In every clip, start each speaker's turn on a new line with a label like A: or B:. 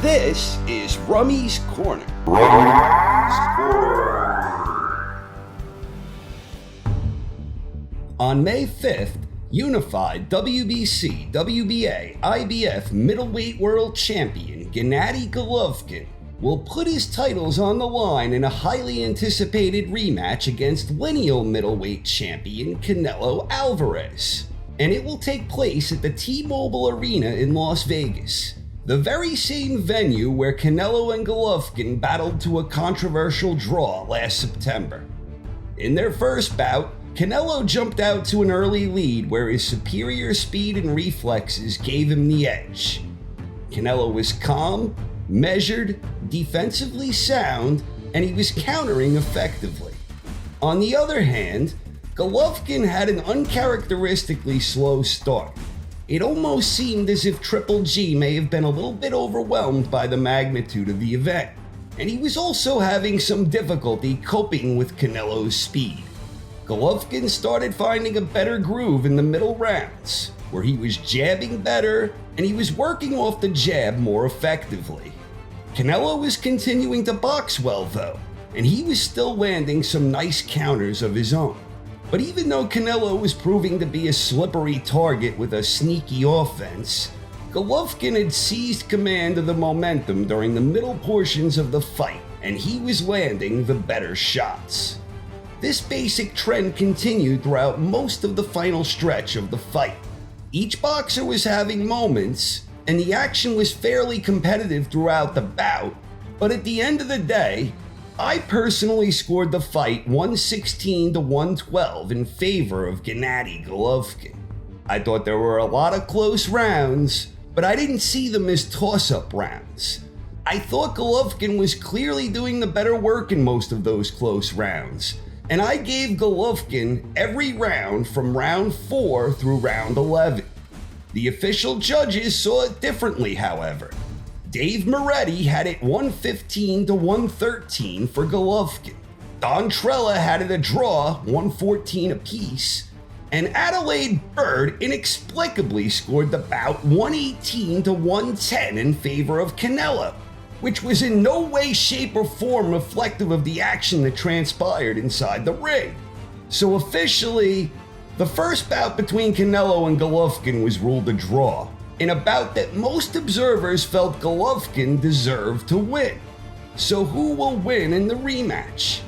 A: This is Rummy's Corner. On May 5th, unified WBC, WBA, IBF middleweight world champion Gennady Golovkin will put his titles on the line in a highly anticipated rematch against lineal middleweight champion Canelo Alvarez. And it will take place at the T-Mobile Arena in Las Vegas, the very same venue where Canelo and Golovkin battled to a controversial draw last September. In their first bout, Canelo jumped out to an early lead where his superior speed and reflexes gave him the edge. Canelo was calm, measured, defensively sound, and he was countering effectively. On the other hand, Golovkin had an uncharacteristically slow start. It almost seemed as if Triple G may have been a little bit overwhelmed by the magnitude of the event, and he was also having some difficulty coping with Canelo's speed. Golovkin started finding a better groove in the middle rounds, where he was jabbing better and he was working off the jab more effectively. Canelo was continuing to box well though, and he was still landing some nice counters of his own. But even though Canelo was proving to be a slippery target with a sneaky offense, Golovkin had seized command of the momentum during the middle portions of the fight, and he was landing the better shots. This basic trend continued throughout most of the final stretch of the fight. Each boxer was having moments, and the action was fairly competitive throughout the bout, but at the end of the day, I personally scored the fight 116 to 112 in favor of Gennady Golovkin. I thought there were a lot of close rounds, but I didn't see them as toss-up rounds. I thought Golovkin was clearly doing the better work in most of those close rounds, and I gave Golovkin every round from round 4 through round 11. The official judges saw it differently, however. Dave Moretti had it 115 to 113 for Golovkin. Don Trella had it a draw, 114 apiece, and Adelaide Bird inexplicably scored the bout 118 to 110 in favor of Canelo, which was in no way, shape, or form reflective of the action that transpired inside the ring. So officially, the first bout between Canelo and Golovkin was ruled a draw, in a bout that most observers felt Golovkin deserved to win. So who will win in the rematch?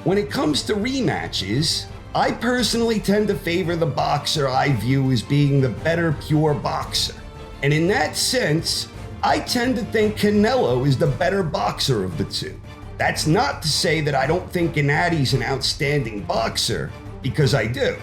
A: When it comes to rematches, I personally tend to favor the boxer I view as being the better pure boxer. And in that sense, I tend to think Canelo is the better boxer of the two. That's not to say that I don't think Gennady's an outstanding boxer, because I do.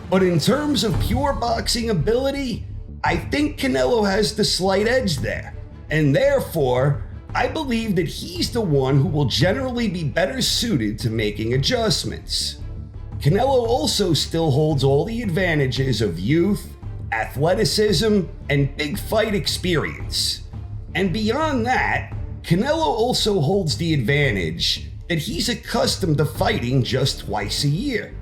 A: But in terms of pure boxing ability, I think Canelo has the slight edge there, and therefore, I believe that he's the one who will generally be better suited to making adjustments. Canelo also still holds all the advantages of youth, athleticism, and big fight experience. And beyond that, Canelo also holds the advantage that he's accustomed to fighting just twice a year.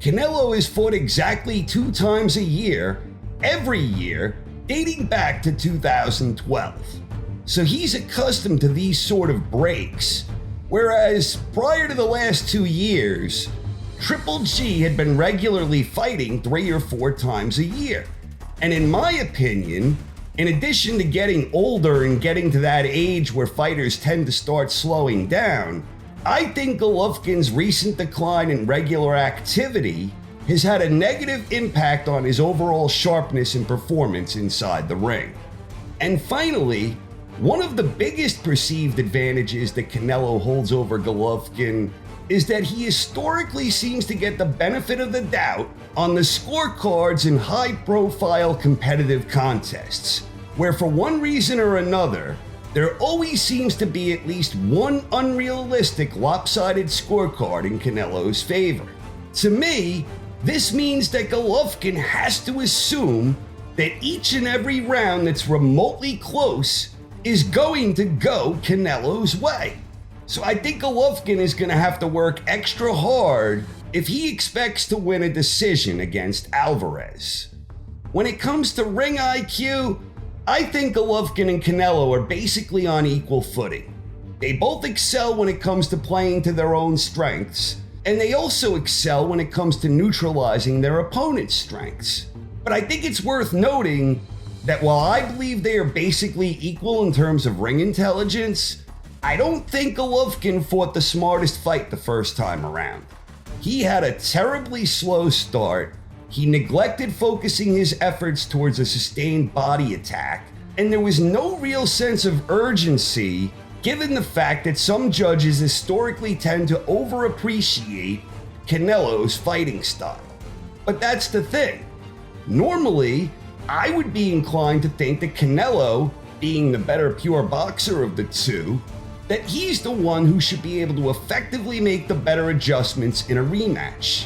A: Canelo has fought exactly 2 times a year, every year, dating back to 2012. So he's accustomed to these sort of breaks, whereas prior to the last 2 years, Triple G had been regularly fighting 3 or 4 times a year. And in my opinion, in addition to getting older and getting to that age where fighters tend to start slowing down, I think Golovkin's recent decline in regular activity has had a negative impact on his overall sharpness and performance inside the ring. And finally, one of the biggest perceived advantages that Canelo holds over Golovkin is that he historically seems to get the benefit of the doubt on the scorecards in high-profile competitive contests, where for one reason or another, there always seems to be at least one unrealistic lopsided scorecard in Canelo's favor. To me, this means that Golovkin has to assume that each and every round that's remotely close is going to go Canelo's way. So I think Golovkin is going to have to work extra hard if he expects to win a decision against Alvarez. When it comes to ring IQ, I think Golovkin and Canelo are basically on equal footing. They both excel when it comes to playing to their own strengths, and they also excel when it comes to neutralizing their opponent's strengths. But I think it's worth noting that while I believe they are basically equal in terms of ring intelligence, I don't think Golovkin fought the smartest fight the first time around. He had a terribly slow start, he neglected focusing his efforts towards a sustained body attack, and there was no real sense of urgency given the fact that some judges historically tend to overappreciate Canelo's fighting style. But that's the thing. Normally, I would be inclined to think that Canelo, being the better pure boxer of the two, that he's the one who should be able to effectively make the better adjustments in a rematch.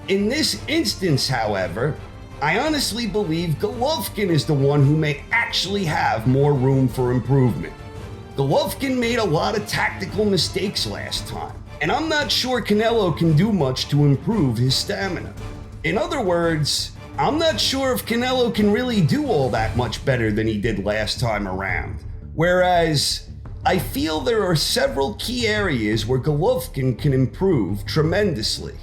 A: In this instance, however, I honestly believe Golovkin is the one who may actually have more room for improvement. Golovkin made a lot of tactical mistakes last time, and I'm not sure Canelo can do much to improve his stamina. In other words, I'm not sure if Canelo can really do all that much better than he did last time around. Whereas, I feel there are several key areas where Golovkin can improve tremendously.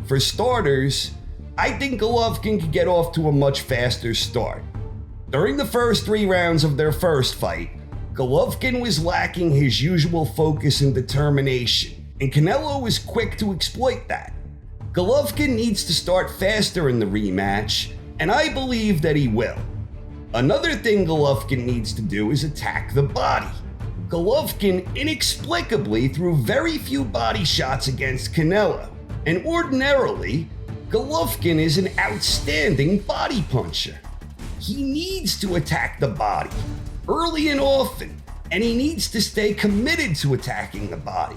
A: For starters, I think Golovkin could get off to a much faster start. During the first 3 rounds of their first fight, Golovkin was lacking his usual focus and determination, and Canelo was quick to exploit that. Golovkin needs to start faster in the rematch, and I believe that he will. Another thing Golovkin needs to do is attack the body. Golovkin inexplicably threw very few body shots against Canelo, and ordinarily, Golovkin is an outstanding body puncher. He needs to attack the body early and often, and he needs to stay committed to attacking the body.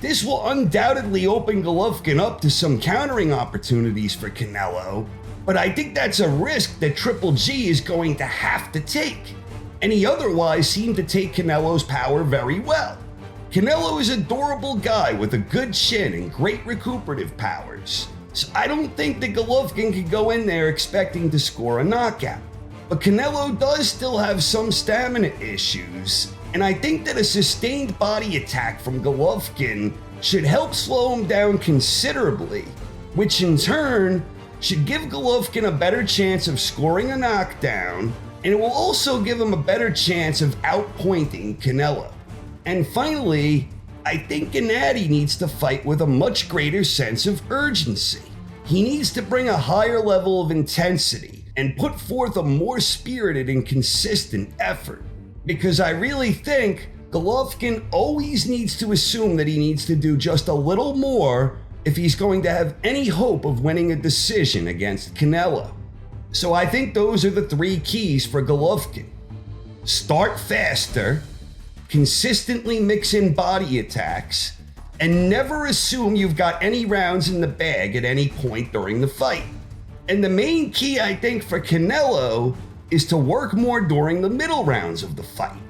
A: This will undoubtedly open Golovkin up to some countering opportunities for Canelo, but I think that's a risk that Triple G is going to have to take, and he otherwise seemed to take Canelo's power very well. Canelo is a durable guy with a good chin and great recuperative powers, so I don't think that Golovkin could go in there expecting to score a knockout. But Canelo does still have some stamina issues, and I think that a sustained body attack from Golovkin should help slow him down considerably, which in turn should give Golovkin a better chance of scoring a knockdown, and it will also give him a better chance of outpointing Canelo. And finally, I think Gennady needs to fight with a much greater sense of urgency. He needs to bring a higher level of intensity and put forth a more spirited and consistent effort. Because I really think Golovkin always needs to assume that he needs to do just a little more if he's going to have any hope of winning a decision against Canelo. So I think those are the 3 keys for Golovkin. Start faster, consistently mix in body attacks, and never assume you've got any rounds in the bag at any point during the fight. And the main key, I think, for Canelo is to work more during the middle rounds of the fight.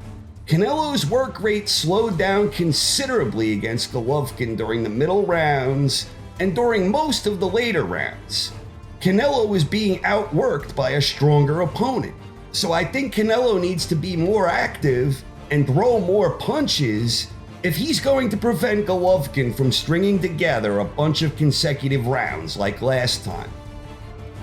A: Canelo's work rate slowed down considerably against Golovkin during the middle rounds and during most of the later rounds. Canelo was being outworked by a stronger opponent. So I think Canelo needs to be more active and throw more punches if he's going to prevent Golovkin from stringing together a bunch of consecutive rounds like last time.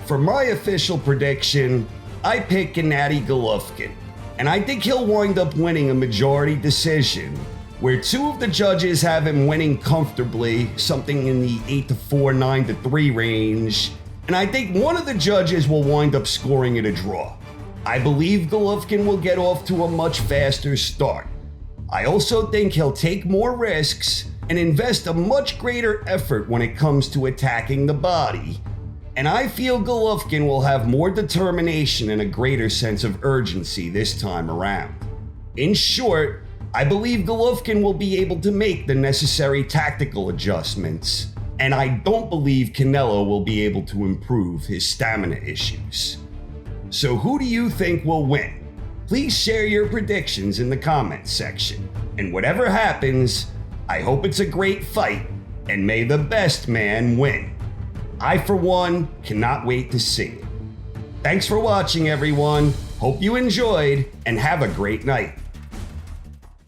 A: For my official prediction, I pick Gennady Golovkin, and I think he'll wind up winning a majority decision, where 2 of the judges have him winning comfortably, something in the 8-4, 9-3 range, and I think one of the judges will wind up scoring it a draw. I believe Golovkin will get off to a much faster start. I also think he'll take more risks and invest a much greater effort when it comes to attacking the body. And I feel Golovkin will have more determination and a greater sense of urgency this time around. In short, I believe Golovkin will be able to make the necessary tactical adjustments, and I don't believe Canelo will be able to improve his stamina issues. So who do you think will win? Please share your predictions in the comments section. And whatever happens, I hope it's a great fight, and may the best man win. I, for one, cannot wait to see it. Thanks for watching, everyone. Hope you enjoyed and have a great night.